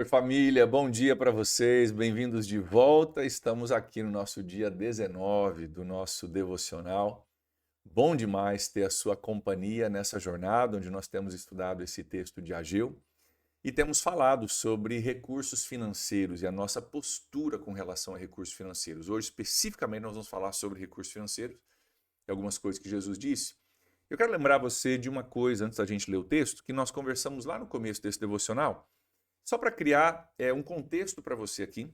Oi, família, bom dia para vocês, bem-vindos de volta. Estamos aqui no nosso dia 19 do nosso devocional. Bom demais ter a sua companhia nessa jornada, onde nós temos estudado esse texto de Ageu e temos falado sobre recursos financeiros e a nossa postura com relação a recursos financeiros. Hoje, especificamente, nós vamos falar sobre recursos financeiros e algumas coisas que Jesus disse. Eu quero lembrar você de uma coisa antes da gente ler o texto, que nós conversamos lá no começo desse devocional só para criar um contexto para você aqui,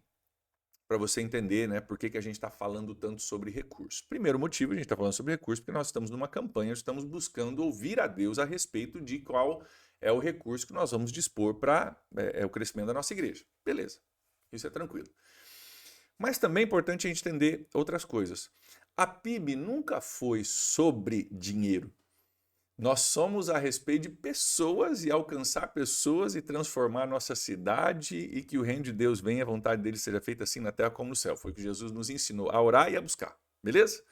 para você entender, né, por que a gente está falando tanto sobre recursos. Primeiro motivo, a gente está falando sobre recursos porque nós estamos numa campanha, estamos buscando ouvir a Deus a respeito de qual é o recurso que nós vamos dispor para o crescimento da nossa igreja. Beleza, isso é tranquilo. Mas também é importante a gente entender outras coisas. A PIB nunca foi sobre dinheiro. Nós somos a respeito de pessoas e alcançar pessoas e transformar a nossa cidade e que o reino de Deus venha, a vontade dele seja feita assim na terra como no céu. Foi o que Jesus nos ensinou a orar e a buscar, beleza?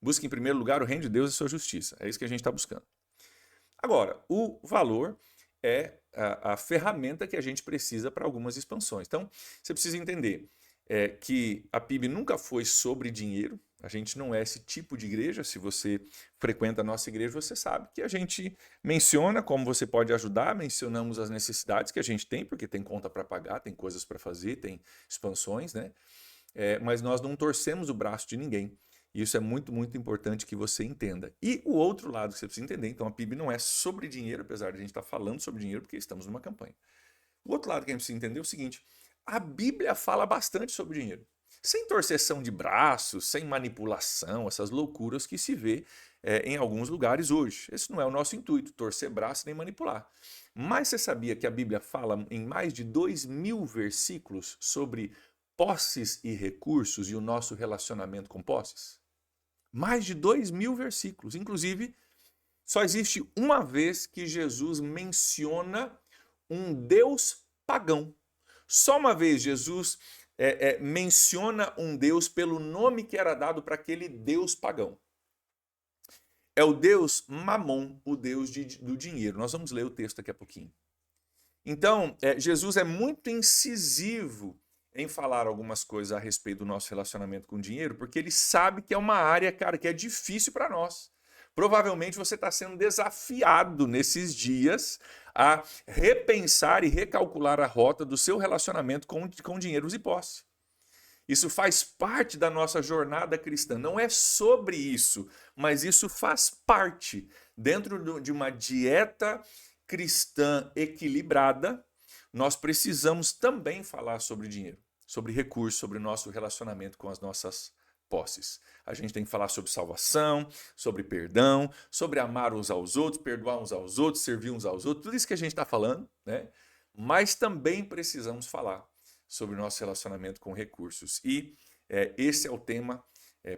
Busque em primeiro lugar o reino de Deus e sua justiça. É isso que a gente está buscando. Agora, o valor é a ferramenta que a gente precisa para algumas expansões. Então, você precisa entender que a PIB nunca foi sobre dinheiro. A gente não é esse tipo de igreja. Se você frequenta a nossa igreja, você sabe que a gente menciona como você pode ajudar, mencionamos as necessidades que a gente tem, porque tem conta para pagar, tem coisas para fazer, tem expansões, né? Mas nós não torcemos o braço de ninguém. E isso é muito, muito importante que você entenda. E o outro lado que você precisa entender, então a PIB não é sobre dinheiro, apesar de a gente estar falando sobre dinheiro, porque estamos numa campanha. O outro lado que a gente precisa entender é o seguinte: a Bíblia fala bastante sobre dinheiro. Sem torceção de braços, sem manipulação, essas loucuras que se vê em alguns lugares hoje. Esse não é o nosso intuito, torcer braço nem manipular. Mas você sabia que a Bíblia fala em mais de 2.000 versículos sobre posses e recursos e o nosso relacionamento com posses? Mais de 2.000 versículos. Inclusive, só existe uma vez que Jesus menciona um Deus pagão. Só uma vez Jesus menciona um Deus pelo nome que era dado para aquele Deus pagão. É o Deus Mamon, o Deus do dinheiro. Nós vamos ler o texto daqui a pouquinho. Então, Jesus é muito incisivo em falar algumas coisas a respeito do nosso relacionamento com o dinheiro, porque ele sabe que é uma área, cara, que é difícil para nós. Provavelmente você está sendo desafiado nesses dias a repensar e recalcular a rota do seu relacionamento com dinheiros e posse. Isso faz parte da nossa jornada cristã. Não é sobre isso, mas isso faz parte. Dentro de uma dieta cristã equilibrada, nós precisamos também falar sobre dinheiro, sobre recursos, sobre o nosso relacionamento com as nossas posses. A gente tem que falar sobre salvação, sobre perdão, sobre amar uns aos outros, perdoar uns aos outros, servir uns aos outros, tudo isso que a gente está falando, né? Mas também precisamos falar sobre o nosso relacionamento com recursos. E esse é o tema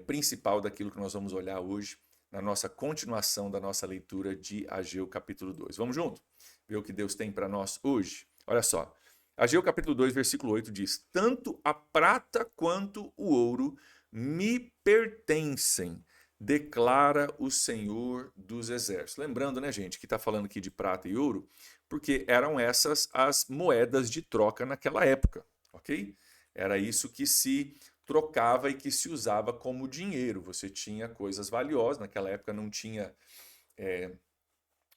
principal daquilo que nós vamos olhar hoje na nossa continuação da nossa leitura de Ageu capítulo 2. Vamos junto? Ver o que Deus tem para nós hoje? Olha só. Ageu capítulo 2, versículo 8 diz: Tanto a prata quanto o ouro me pertencem, declara o Senhor dos Exércitos. Lembrando, né, gente, que está falando aqui de prata e ouro, porque eram essas as moedas de troca naquela época, ok? Era isso que se trocava e que se usava como dinheiro. Você tinha coisas valiosas, naquela época não tinha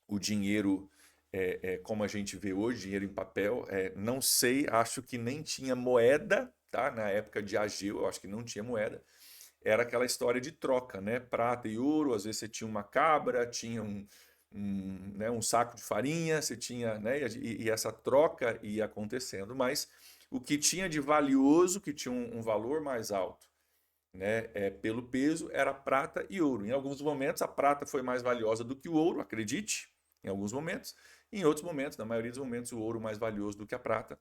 o dinheiro como a gente vê hoje, dinheiro em papel. Não sei, acho que nem tinha moeda, tá? Na época de Ageu, eu acho que não tinha moeda. Era aquela história de troca, né? Prata e ouro, às vezes você tinha uma cabra, tinha né, um saco de farinha, você tinha, né? E essa troca ia acontecendo, mas o que tinha de valioso, que tinha um valor mais alto, né, pelo peso, era prata e ouro. Em alguns momentos a prata foi mais valiosa do que o ouro, acredite, em alguns momentos. Em outros momentos, na maioria dos momentos, o ouro mais valioso do que a prata.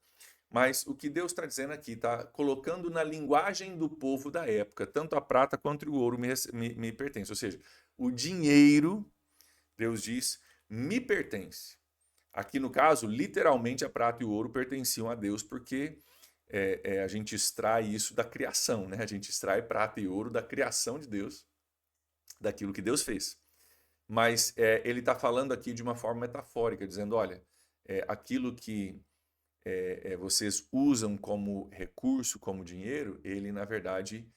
Mas o que Deus está dizendo aqui, está colocando na linguagem do povo da época, tanto a prata quanto o ouro me pertence. Ou seja, o dinheiro, Deus diz, me pertence. Aqui no caso, literalmente a prata e o ouro pertenciam a Deus, porque a gente extrai isso da criação, né? A gente extrai prata e ouro da criação de Deus, daquilo que Deus fez. Mas ele está falando aqui de uma forma metafórica, dizendo, olha, aquilo que vocês usam como recurso, como dinheiro, ele na verdade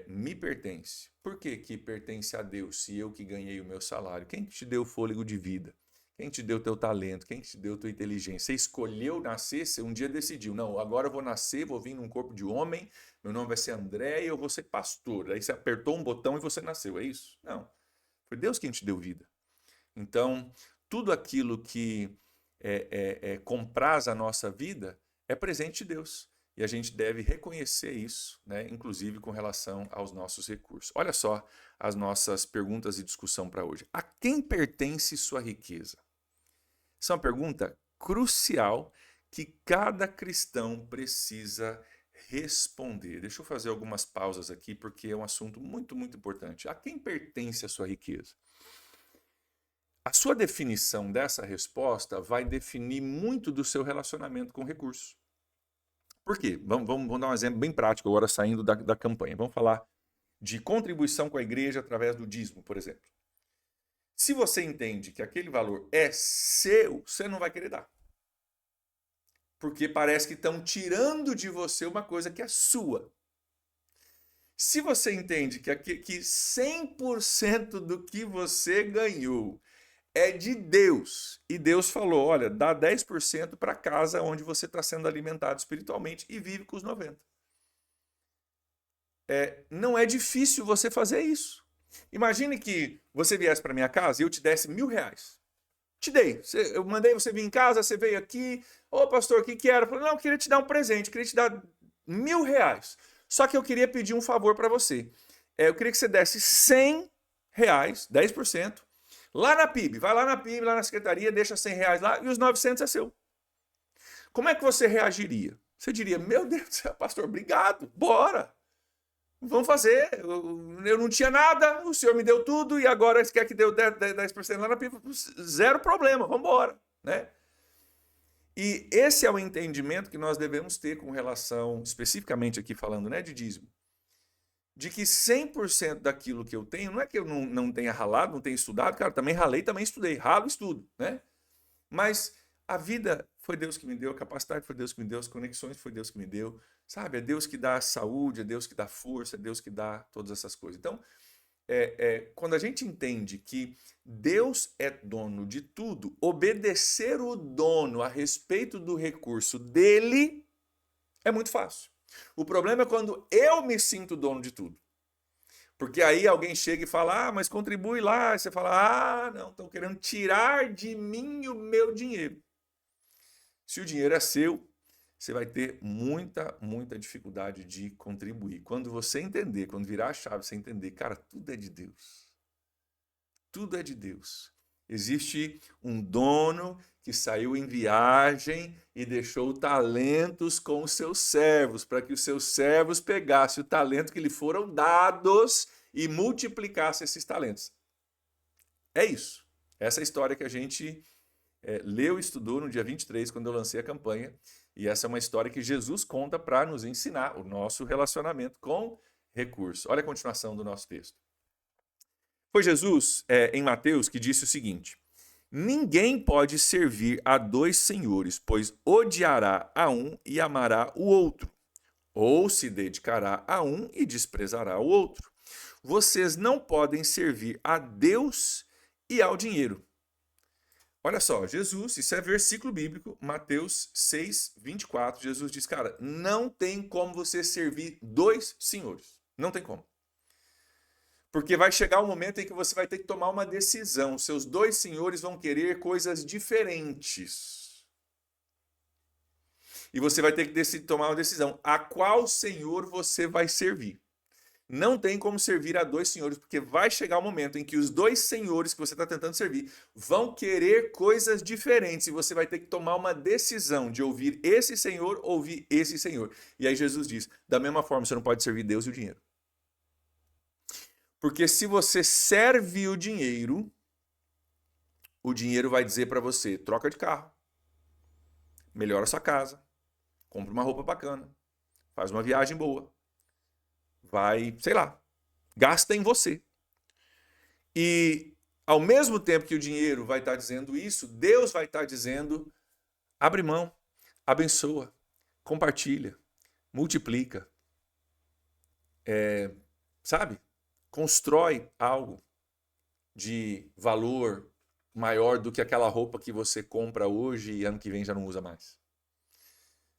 me pertence. Por que que pertence a Deus se eu que ganhei o meu salário? Quem que te deu o fôlego de vida? Quem te deu o teu talento? Quem te deu a tua inteligência? Você escolheu nascer, você um dia decidiu, não, agora eu vou nascer, vou vir num corpo de homem, meu nome vai ser André e eu vou ser pastor. Aí você apertou um botão e você nasceu, é isso? Não. Foi Deus quem te deu vida. Então, tudo aquilo que compraz a nossa vida é presente de Deus. E a gente deve reconhecer isso, né? Inclusive com relação aos nossos recursos. Olha só as nossas perguntas e discussão para hoje. A quem pertence sua riqueza? Essa é uma pergunta crucial que cada cristão precisa responder. Deixa eu fazer algumas pausas aqui, porque é um assunto muito, muito importante. A quem pertence a sua riqueza? A sua definição dessa resposta vai definir muito do seu relacionamento com recursos. Por quê? Vamos dar um exemplo bem prático agora, saindo da campanha. Vamos falar de contribuição com a igreja através do dízimo, por exemplo. Se você entende que aquele valor é seu, você não vai querer dar. Porque parece que estão tirando de você uma coisa que é sua. Se você entende que 100% do que você ganhou é de Deus, e Deus falou, olha, dá 10% para a casa onde você está sendo alimentado espiritualmente e vive com os 90%. Não é difícil você fazer isso. Imagine que você viesse para minha casa e eu te desse R$1.000. Te dei. Eu mandei você vir em casa, você veio aqui. Ô, pastor, o que era? Eu falei, não, eu queria te dar um presente, eu queria te dar R$1.000. Só que eu queria pedir um favor para você. Eu queria que você desse R$100, 10%, lá na PIB. Vai lá na PIB, lá na secretaria, deixa R$100 lá e os 900 é seu. Como é que você reagiria? Você diria, meu Deus do céu, pastor, obrigado, bora. Vamos fazer, eu não tinha nada, o senhor me deu tudo e agora você quer que deu 10% lá na PIB, zero problema, vamos embora, né? E esse é o entendimento que nós devemos ter com relação, especificamente aqui falando, né, de dízimo, de que 100% daquilo que eu tenho, não é que eu não tenha ralado, não tenha estudado, cara, também ralei, também estudei, ralo, estudo, né? Mas a vida foi Deus que me deu, a capacidade foi Deus que me deu, as conexões foi Deus que me deu, sabe? É Deus que dá saúde, é Deus que dá força, é Deus que dá todas essas coisas. Então, quando a gente entende que Deus é dono de tudo, obedecer o dono a respeito do recurso dele é muito fácil. O problema é quando eu me sinto dono de tudo. Porque aí alguém chega e fala, mas contribui lá. E você fala, não, estão querendo tirar de mim o meu dinheiro. Se o dinheiro é seu, você vai ter muita, muita dificuldade de contribuir. Quando você entender, quando virar a chave, você entender, cara, tudo é de Deus. Tudo é de Deus. Existe um dono que saiu em viagem e deixou talentos com os seus servos, para que os seus servos pegassem o talento que lhe foram dados e multiplicassem esses talentos. É isso. Essa é a história que a gente leu e estudou no dia 23, quando eu lancei a campanha. E essa é uma história que Jesus conta para nos ensinar o nosso relacionamento com recursos. Olha a continuação do nosso texto. Foi Jesus, em Mateus, que disse o seguinte: ninguém pode servir a dois senhores, pois odiará a um e amará o outro, ou se dedicará a um e desprezará o outro. Vocês não podem servir a Deus e ao dinheiro. Olha só, Jesus, isso é versículo bíblico, Mateus 6, 24. Jesus diz, cara, não tem como você servir dois senhores. Não tem como. Porque vai chegar um momento em que você vai ter que tomar uma decisão. Seus dois senhores vão querer coisas diferentes. E você vai ter que tomar uma decisão. A qual senhor você vai servir? Não tem como servir a dois senhores, porque vai chegar um momento em que os dois senhores que você está tentando servir vão querer coisas diferentes e você vai ter que tomar uma decisão de ouvir esse senhor, ouvir esse senhor. E aí Jesus diz, da mesma forma, você não pode servir Deus e o dinheiro. Porque se você serve o dinheiro vai dizer para você, troca de carro, melhora a sua casa, compra uma roupa bacana, faz uma viagem boa. Vai, sei lá, gasta em você. E ao mesmo tempo que o dinheiro vai estar dizendo isso, Deus vai estar dizendo, abre mão, abençoa, compartilha, multiplica, sabe? Constrói algo de valor maior do que aquela roupa que você compra hoje e ano que vem já não usa mais.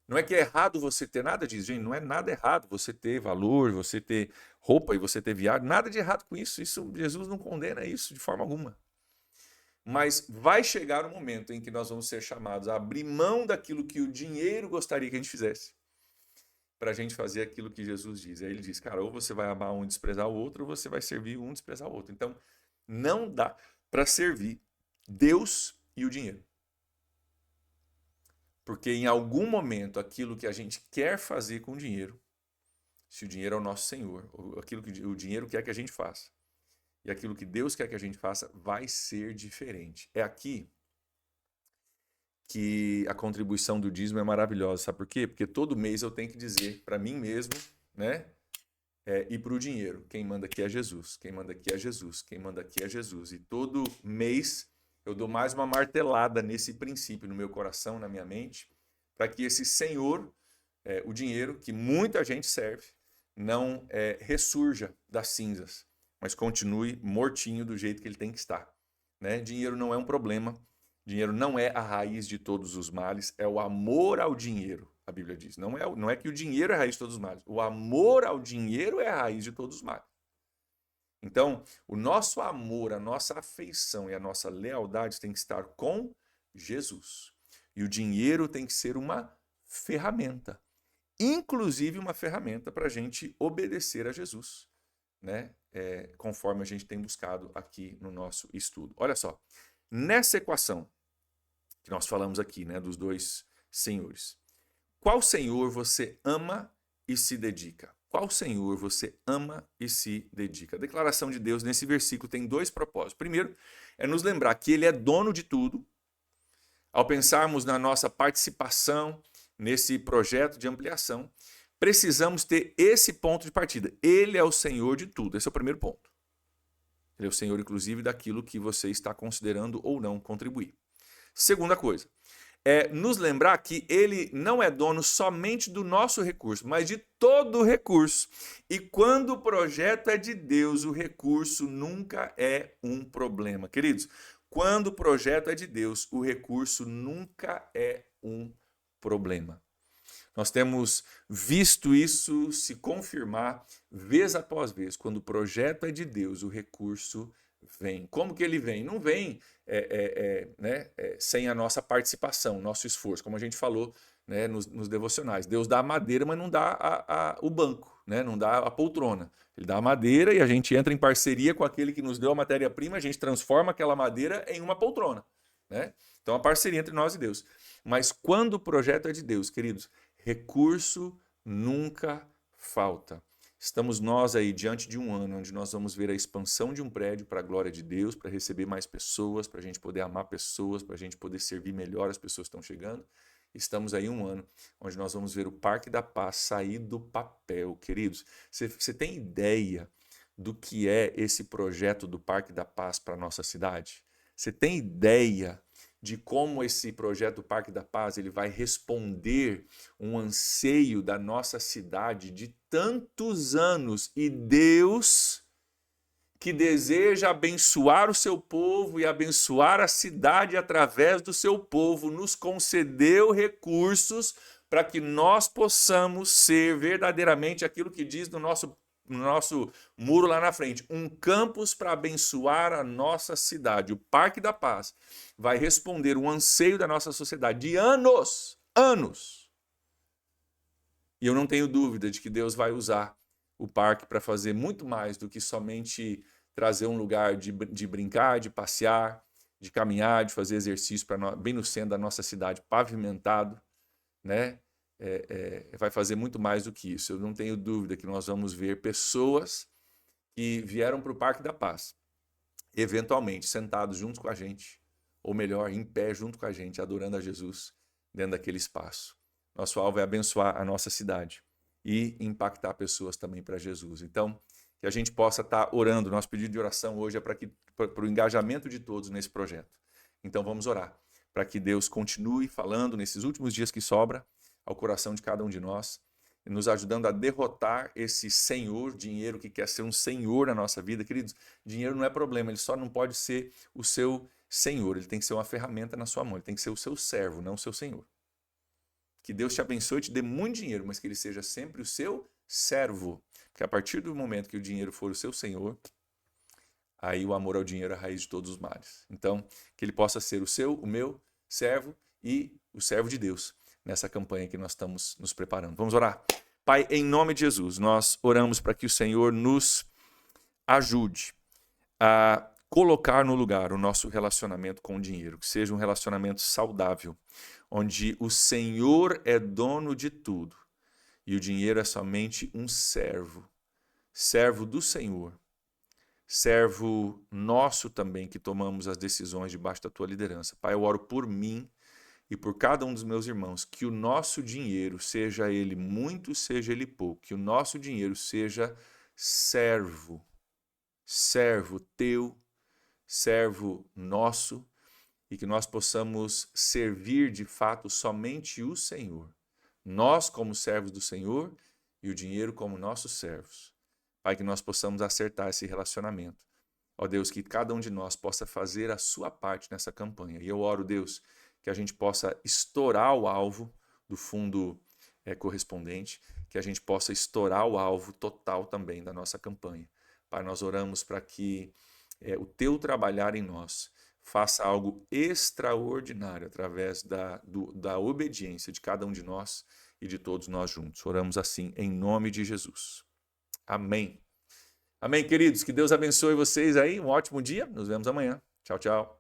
Não é que é errado você ter nada disso, gente, não é nada errado você ter valor, você ter roupa e você ter viagem, nada de errado com isso. Isso Jesus não condena isso de forma alguma. Mas vai chegar um momento em que nós vamos ser chamados a abrir mão daquilo que o dinheiro gostaria que a gente fizesse, para a gente fazer aquilo que Jesus diz. Aí ele diz, cara, ou você vai amar um e desprezar o outro, ou você vai servir um e desprezar o outro. Então, não dá para servir Deus e o dinheiro. Porque em algum momento aquilo que a gente quer fazer com o dinheiro, se o dinheiro é o nosso Senhor, aquilo que o dinheiro quer que a gente faça, e aquilo que Deus quer que a gente faça, vai ser diferente. É aqui que a contribuição do dízimo é maravilhosa. Sabe por quê? Porque todo mês eu tenho que dizer para mim mesmo, né? E para o dinheiro, quem manda aqui é Jesus, quem manda aqui é Jesus, quem manda aqui é Jesus. E todo mês eu dou mais uma martelada nesse princípio no meu coração, na minha mente, para que esse Senhor, o dinheiro, que muita gente serve, não ressurja das cinzas, mas continue mortinho do jeito que ele tem que estar. Né? Dinheiro não é um problema, dinheiro não é a raiz de todos os males, é o amor ao dinheiro. A Bíblia diz, não é que o dinheiro é a raiz de todos os males. O amor ao dinheiro é a raiz de todos os males. Então, o nosso amor, a nossa afeição e a nossa lealdade tem que estar com Jesus. E o dinheiro tem que ser uma ferramenta. Inclusive uma ferramenta para a gente obedecer a Jesus, né? Conforme a gente tem buscado aqui no nosso estudo. Olha só, nessa equação que nós falamos aqui, né, dos dois senhores, qual senhor você ama e se dedica? Qual senhor você ama e se dedica? A declaração de Deus nesse versículo tem dois propósitos. Primeiro, é nos lembrar que ele é dono de tudo. Ao pensarmos na nossa participação nesse projeto de ampliação, precisamos ter esse ponto de partida. Ele é o Senhor de tudo. Esse é o primeiro ponto. Ele é o Senhor, inclusive, daquilo que você está considerando ou não contribuir. Segunda coisa, é nos lembrar que ele não é dono somente do nosso recurso, mas de todo o recurso. E quando o projeto é de Deus, o recurso nunca é um problema. Queridos, quando o projeto é de Deus, o recurso nunca é um problema. Nós temos visto isso se confirmar vez após vez. Quando o projeto é de Deus, o recurso vem. Como que ele vem? Não vem sem a nossa participação, nosso esforço, como a gente falou, né, nos devocionais. Deus dá a madeira, mas não dá o banco, né, não dá a poltrona. Ele dá a madeira e a gente entra em parceria com aquele que nos deu a matéria-prima, a gente transforma aquela madeira em uma poltrona. Né? Então, a parceria entre nós e Deus. Mas quando o projeto é de Deus, queridos, recurso nunca falta. Estamos nós aí diante de um ano onde nós vamos ver a expansão de um prédio para a glória de Deus, para receber mais pessoas, para a gente poder amar pessoas, para a gente poder servir melhor as pessoas que estão chegando. Estamos aí um ano onde nós vamos ver o Parque da Paz sair do papel. Queridos, você tem ideia do que é esse projeto do Parque da Paz para a nossa cidade? Você tem ideia de como esse projeto do Parque da Paz ele vai responder um anseio da nossa cidade de tantos anos? E Deus, que deseja abençoar o seu povo e abençoar a cidade através do seu povo, nos concedeu recursos para que nós possamos ser verdadeiramente aquilo que diz no nosso muro lá na frente, um campus para abençoar a nossa cidade. O Parque da Paz vai responder um anseio da nossa sociedade de anos. E eu não tenho dúvida de que Deus vai usar o parque para fazer muito mais do que somente trazer um lugar de brincar, de passear, de caminhar, de fazer exercício bem no centro da nossa cidade, pavimentado, né? Vai fazer muito mais do que isso. Eu não tenho dúvida que nós vamos ver pessoas que vieram para o Parque da Paz, eventualmente sentados junto com a gente, ou melhor, em pé junto com a gente, adorando a Jesus dentro daquele espaço. Nosso alvo é abençoar a nossa cidade e impactar pessoas também para Jesus. Então, que a gente possa estar orando. Nosso pedido de oração hoje é para o engajamento de todos nesse projeto. Então, vamos orar para que Deus continue falando nesses últimos dias que sobra ao coração de cada um de nós, nos ajudando a derrotar esse senhor, dinheiro que quer ser um senhor na nossa vida. Queridos, dinheiro não é problema, ele só não pode ser o seu senhor, ele tem que ser uma ferramenta na sua mão, ele tem que ser o seu servo, não o seu senhor. Que Deus te abençoe e te dê muito dinheiro, mas que ele seja sempre o seu servo. Porque a partir do momento que o dinheiro for o seu senhor, aí o amor ao dinheiro é a raiz de todos os males. Então, que ele possa ser o meu servo e o servo de Deus nessa campanha que nós estamos nos preparando. Vamos orar? Pai, em nome de Jesus, nós oramos para que o Senhor nos ajude a colocar no lugar o nosso relacionamento com o dinheiro, que seja um relacionamento saudável, onde o Senhor é dono de tudo e o dinheiro é somente um servo, servo do Senhor, servo nosso também, que tomamos as decisões debaixo da tua liderança. Pai, eu oro por mim e por cada um dos meus irmãos, que o nosso dinheiro, seja ele muito, seja ele pouco, que o nosso dinheiro seja servo teu, servo nosso, e que nós possamos servir de fato somente o Senhor. Nós como servos do Senhor e o dinheiro como nossos servos. Pai, que nós possamos acertar esse relacionamento. Ó Deus, que cada um de nós possa fazer a sua parte nessa campanha. E eu oro, Deus, que a gente possa estourar o alvo do fundo correspondente, que a gente possa estourar o alvo total também da nossa campanha. Pai, nós oramos para que o teu trabalhar em nós faça algo extraordinário através da obediência de cada um de nós e de todos nós juntos. Oramos assim em nome de Jesus. Amém. Amém, queridos. Que Deus abençoe vocês aí. Um ótimo dia. Nos vemos amanhã. Tchau, tchau.